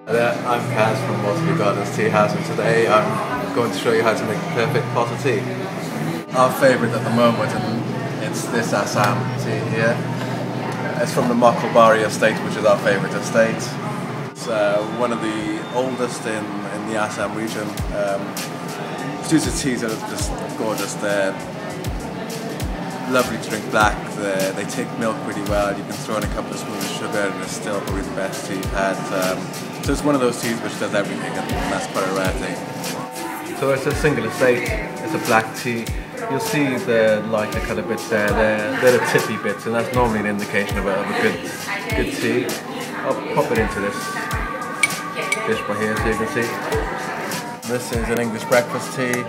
There, I'm Kaz from Waterloo Gardens Teashop, and today I'm going to show you how to make the perfect pot of tea. Our favourite at the moment, and it's this Assam tea here. It's from the Mokulbari estate, which is our favourite estate. It's one of the oldest in the Assam region. Produces teas that are just gorgeous. They're lovely to drink black. They take milk really well. You can throw in a couple of spoons of sugar and it's still probably the best tea you've had. So it's one of those teas which does everything, and that's quite a rare thing. So it's a single estate, it's a black tea. You'll see the lighter colour bits there, they're the tippy bits, and that's normally an indication of a good tea. I'll pop it into this dish by here so you can see. This is an English breakfast tea.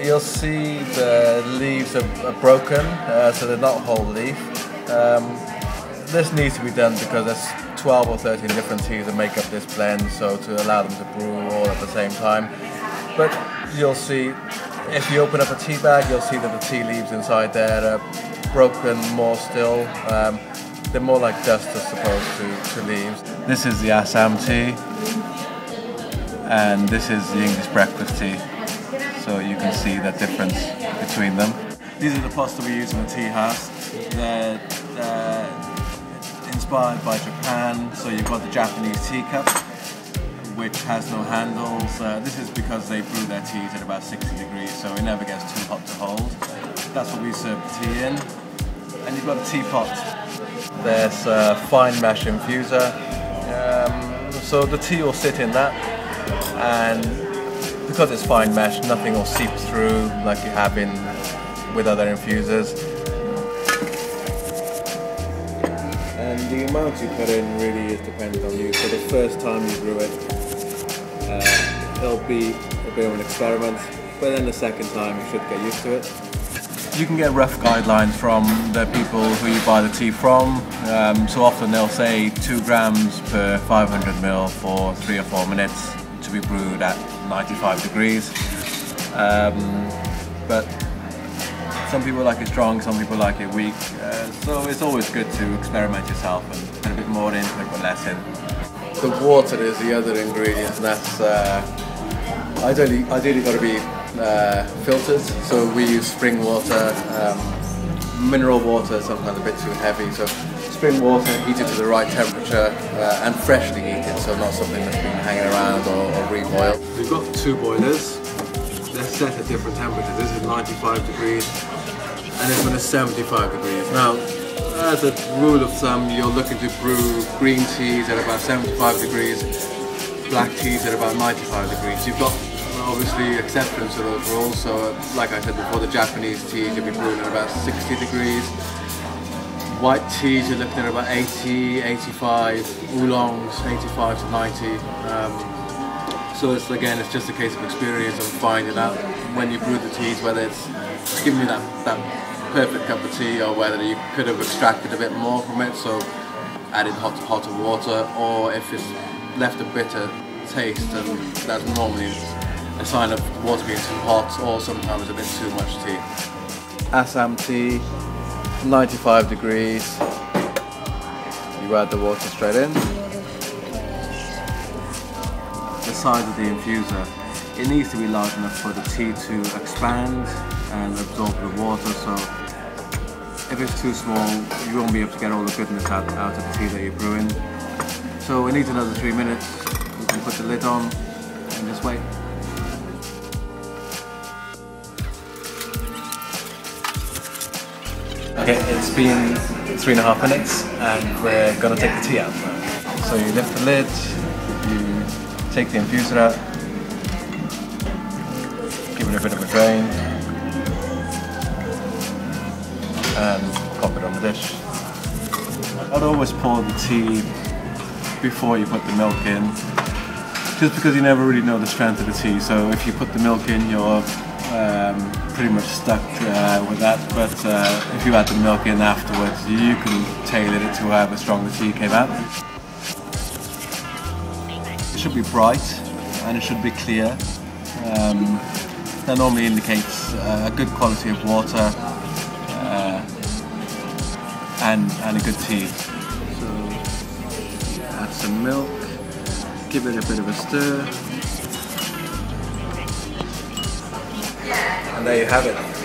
You'll see the leaves are broken, so they're not whole leaf. This needs to be done because there's 12 or 13 different teas that make up this blend, so to allow them to brew all at the same time. But you'll see, if you open up a tea bag, you'll see that the tea leaves inside there are broken more still. They're more like dust as opposed to leaves. This is the Assam tea, and this is the English breakfast tea. So you can see the difference between them. These are the pots that we use in the tea house. They're inspired by Japan, so you've got the Japanese teacup, which has no handles. This is because they brew their teas at about 60 degrees, so it never gets too hot to hold. That's what we serve the tea in. And you've got a teapot. There's a fine mesh infuser, so the tea will sit in that, and because it's fine mesh, nothing will seep through like you have with other infusers. And the amount you put in really is dependent on you. So the first time you brew it, it'll be a bit of an experiment, but then the second time you should get used to it. You can get rough guidelines from the people who you buy the tea from. So often they'll say 2 grams per 500 ml for 3 or 4 minutes to be brewed at 95 degrees. But some people like it strong, some people like it weak. So it's always good to experiment yourself and put a bit more in, put a bit less in. The water is the other ingredient, and that's ideally got to be filtered. So we use spring water. Mineral water is sometimes a bit too heavy, so spring water heated to the right temperature and freshly heated, so not something that's been hanging around or reboiled. We've got 2 boilers. They're set at different temperatures. This is 95 degrees and this one is 75 degrees. Now, as a rule of thumb, you're looking to brew green teas at about 75 degrees, black teas at about 95 degrees. You've got obviously exceptions to those rules, so like I said before, the Japanese teas you'll be brewing at about 60 degrees. White teas you're looking at about 80, 85, oolongs 85 to 90. So it's just a case of experience and finding out when you brew the teas whether it's giving you that perfect cup of tea, or whether you could have extracted a bit more from it, so added hotter water, or if it's left a bitter taste, and that's normally a sign of water being too hot or sometimes a bit too much tea. Assam tea, 95 degrees. You add the water straight in. The size of the infuser, it needs to be large enough for the tea to expand and absorb the water, so if it's too small you won't be able to get all the goodness out of the tea that you're brewing. So it needs another 3 minutes. You can put the lid on and just wait. Okay, it's been 3.5 minutes and we're going to take the tea out now. So you lift the lid, you take the infuser out, give it a bit of a drain and pop it on the dish. I'd always pour the tea before you put the milk in, just because you never really know the strength of the tea. So if you put the milk in, you're pretty much stuck with that, but if you add the milk in afterwards, you can tailor it to however strong the tea came out. It should be bright and it should be clear. That normally indicates a good quality of water and a good tea. So add some milk. Give it a bit of a stir. And there you have it.